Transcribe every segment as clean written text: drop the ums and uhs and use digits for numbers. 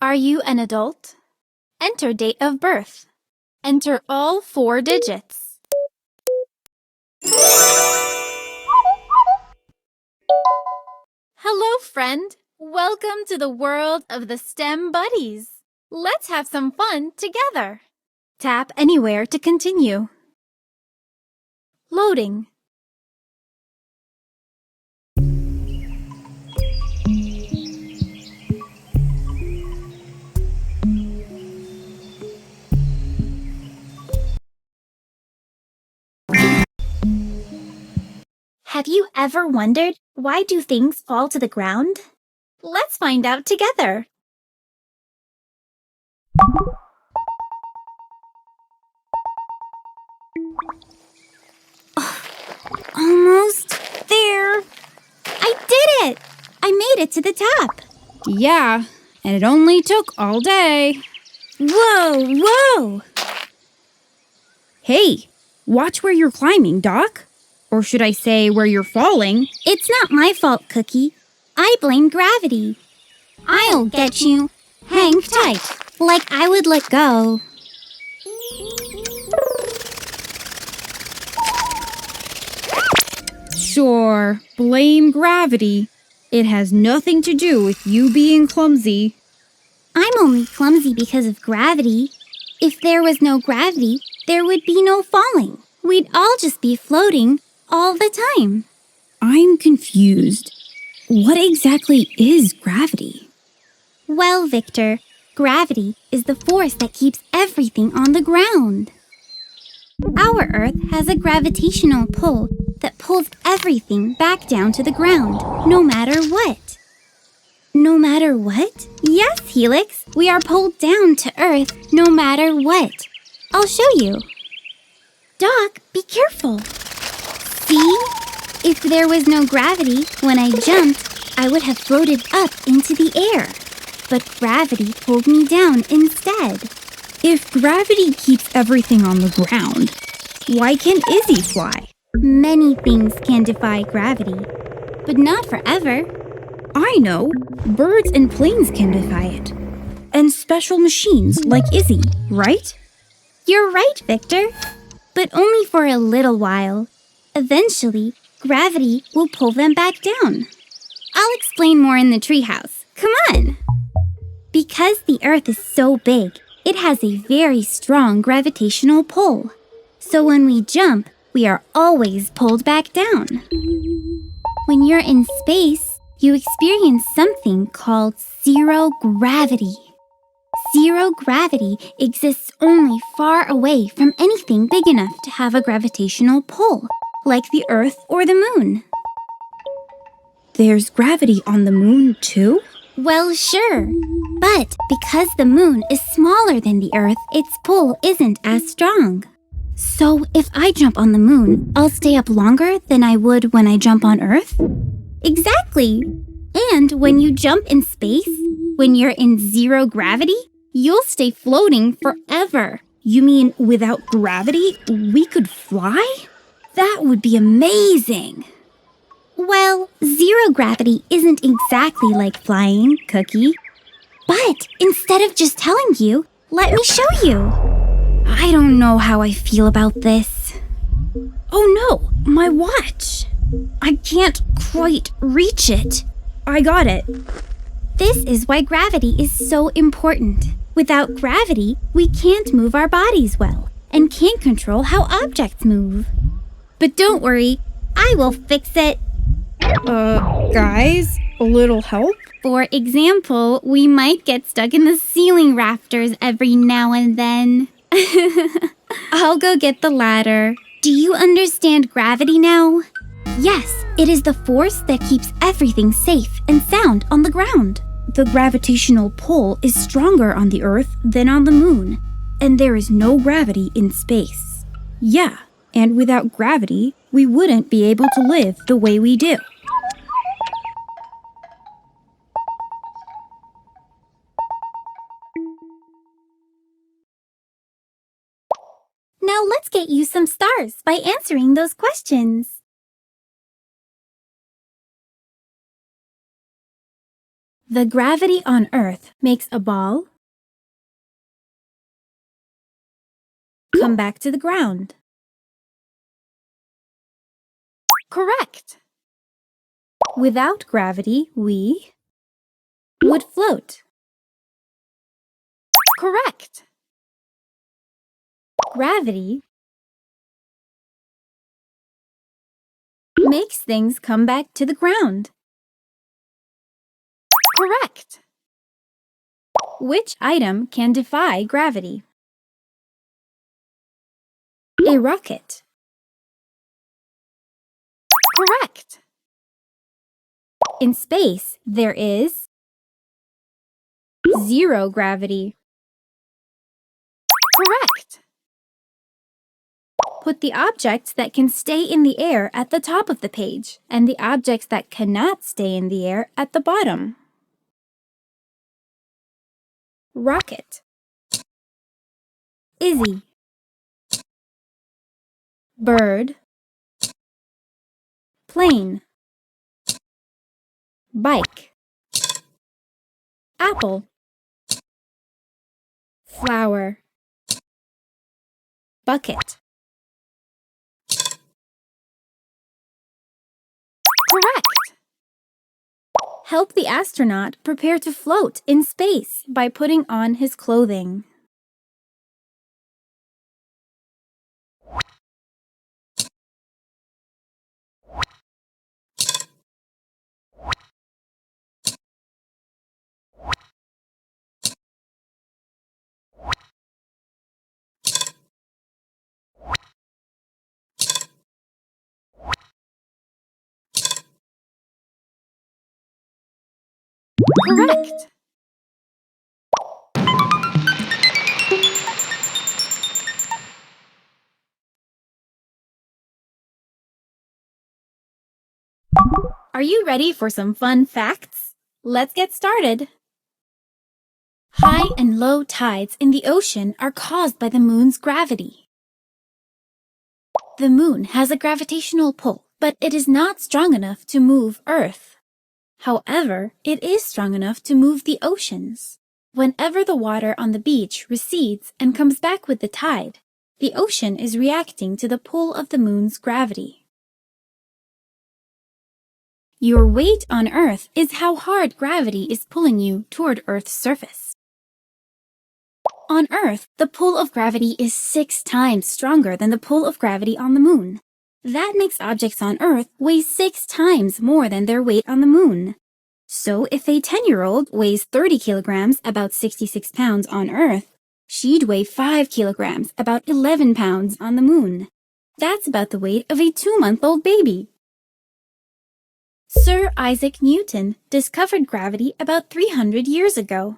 Are you an adult? Enter date of birth. Enter all 4 digits. Hello, friend. Welcome to the world of the STEM buddies. Let's have some fun together. Tap anywhere to continue. Loading. Have you ever wondered why do things fall to the ground? Let's find out together. Almost there. I did it! I made it to the top. Yeah, and it only took all day. Whoa! Hey, watch where you're climbing, Doc. Or should I say where you're falling? It's not my fault, Cookie. I blame gravity. I'll get you. Hang tight, like I would let go. Sure, blame gravity. It has nothing to do with you being clumsy. I'm only clumsy because of gravity. If there was no gravity, there would be no falling. We'd all just be floating all the time. I'm confused. What exactly is gravity? Well, Victor, gravity is the force that keeps everything on the ground. Our Earth has a gravitational pull that pulls everything back down to the ground, no matter what. No matter what? Yes, Helix, we are pulled down to Earth no matter what. I'll show you. Doc, be careful. See? If there was no gravity, when I jumped, I would have floated up into the air. But gravity pulled me down instead. If gravity keeps everything on the ground, why can Izzy fly? Many things can defy gravity, but not forever. I know. Birds and planes can defy it. And special machines like Izzy, right? You're right, Victor. But only for a little while. Eventually, gravity will pull them back down. I'll explain more in the treehouse. Come on! Because the Earth is so big, it has a very strong gravitational pull. So when we jump, we are always pulled back down. When you're in space, you experience something called zero gravity. Zero gravity exists only far away from anything big enough to have a gravitational pull, like the Earth or the Moon. There's gravity on the moon, too? Well, sure. But because the moon is smaller than the Earth, its pull isn't as strong. So if I jump on the moon, I'll stay up longer than I would when I jump on Earth? Exactly. And when you jump in space, when you're in zero gravity, you'll stay floating forever. You mean without gravity, we could fly? That would be amazing. Well, zero gravity isn't exactly like flying, Cookie. But instead of just telling you, let me show you. I don't know how I feel about this. Oh no, my watch. I can't quite reach it. I got it. This is why gravity is so important. Without gravity, we can't move our bodies well and can't control how objects move. But don't worry, I will fix it. Guys, a little help? For example, we might get stuck in the ceiling rafters every now and then. I'll go get the ladder. Do you understand gravity now? Yes, it is the force that keeps everything safe and sound on the ground. The gravitational pull is stronger on the Earth than on the moon, and there is no gravity in space. Yeah, and without gravity, we wouldn't be able to live the way we do. Now let's get you some stars by answering those questions. The gravity on Earth makes a ball come back to the ground. Correct. Without gravity, we would float. Correct. Gravity makes things come back to the ground. Correct. Which item can defy gravity? A rocket. Correct. In space, there is zero gravity. Correct. Put the objects that can stay in the air at the top of the page and the objects that cannot stay in the air at the bottom. Rocket. Izzy. Bird. Plane. Bike. Apple. Flower. Bucket. Correct. Help the astronaut prepare to float in space by putting on his clothing. Correct. Are you ready for some fun facts? Let's get started. High and low tides in the ocean are caused by the moon's gravity. The moon has a gravitational pull, but it is not strong enough to move Earth. However, it is strong enough to move the oceans. Whenever the water on the beach recedes and comes back with the tide, the ocean is reacting to the pull of the moon's gravity. Your weight on Earth is how hard gravity is pulling you toward Earth's surface. On Earth, the pull of gravity is 6 times stronger than the pull of gravity on the moon. That makes objects on Earth weigh 6 times more than their weight on the moon. So if a 10-year-old weighs 30 kilograms, about 66 pounds on Earth, she'd weigh 5 kilograms, about 11 pounds on the moon. That's about the weight of a 2-month-old baby. Sir Isaac Newton discovered gravity about 300 years ago.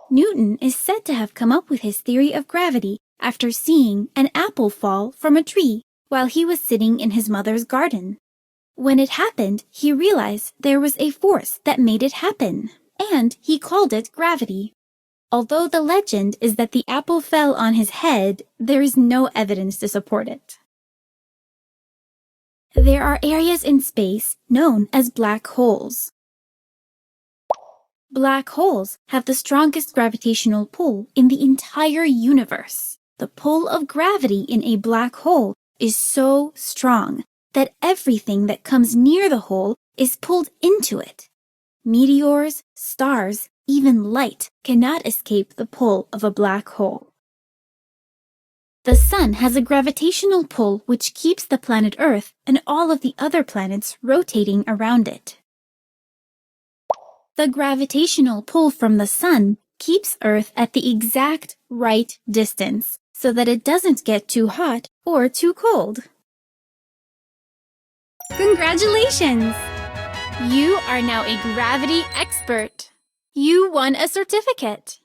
Newton is said to have come up with his theory of gravity after seeing an apple fall from a tree while he was sitting in his mother's garden. When it happened, he realized there was a force that made it happen, and he called it gravity. Although the legend is that the apple fell on his head, there is no evidence to support it. There are areas in space known as black holes. Black holes have the strongest gravitational pull in the entire universe. The pull of gravity in a black hole is so strong that everything that comes near the hole is pulled into it. Meteors, stars, even light cannot escape the pull of a black hole. The sun has a gravitational pull which keeps the planet Earth and all of the other planets rotating around it. The gravitational pull from the sun keeps Earth at the exact right distance so that it doesn't get too hot or too cold. Congratulations! You are now a gravity expert. You won a certificate.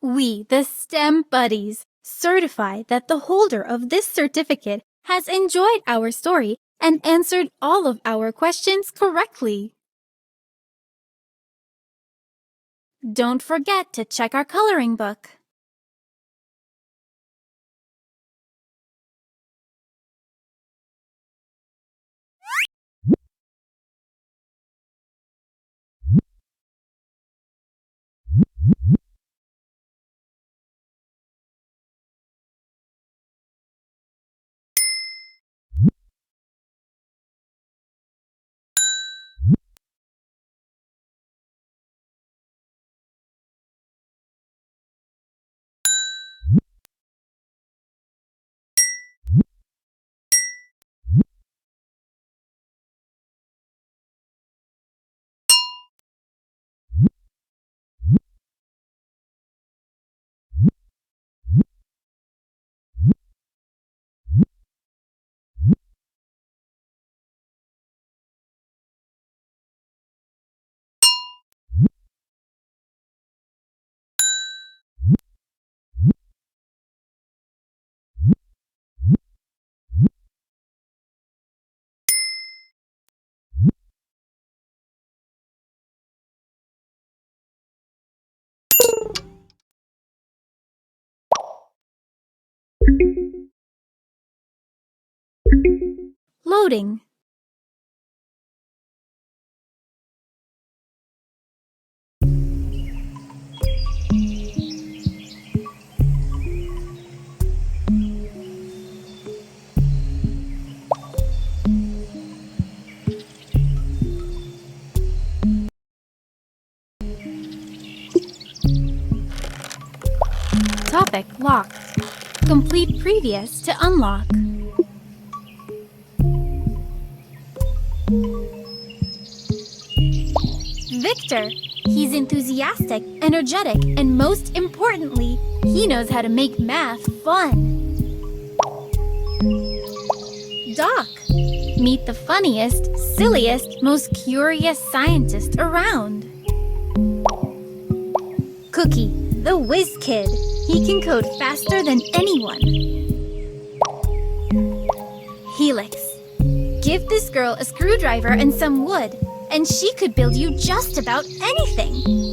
We, the STEM Buddies, certify that the holder of this certificate has enjoyed our story and answered all of our questions correctly. Don't forget to check our coloring book. coding. Topic lock. Complete previous to unlock. Victor. He's enthusiastic, energetic, and most importantly, he knows how to make math fun. Doc. Meet the funniest, silliest, most curious scientist around. Cookie, the whiz kid. He can code faster than anyone. Helix. Give this girl a screwdriver and some wood, and she could build you just about anything.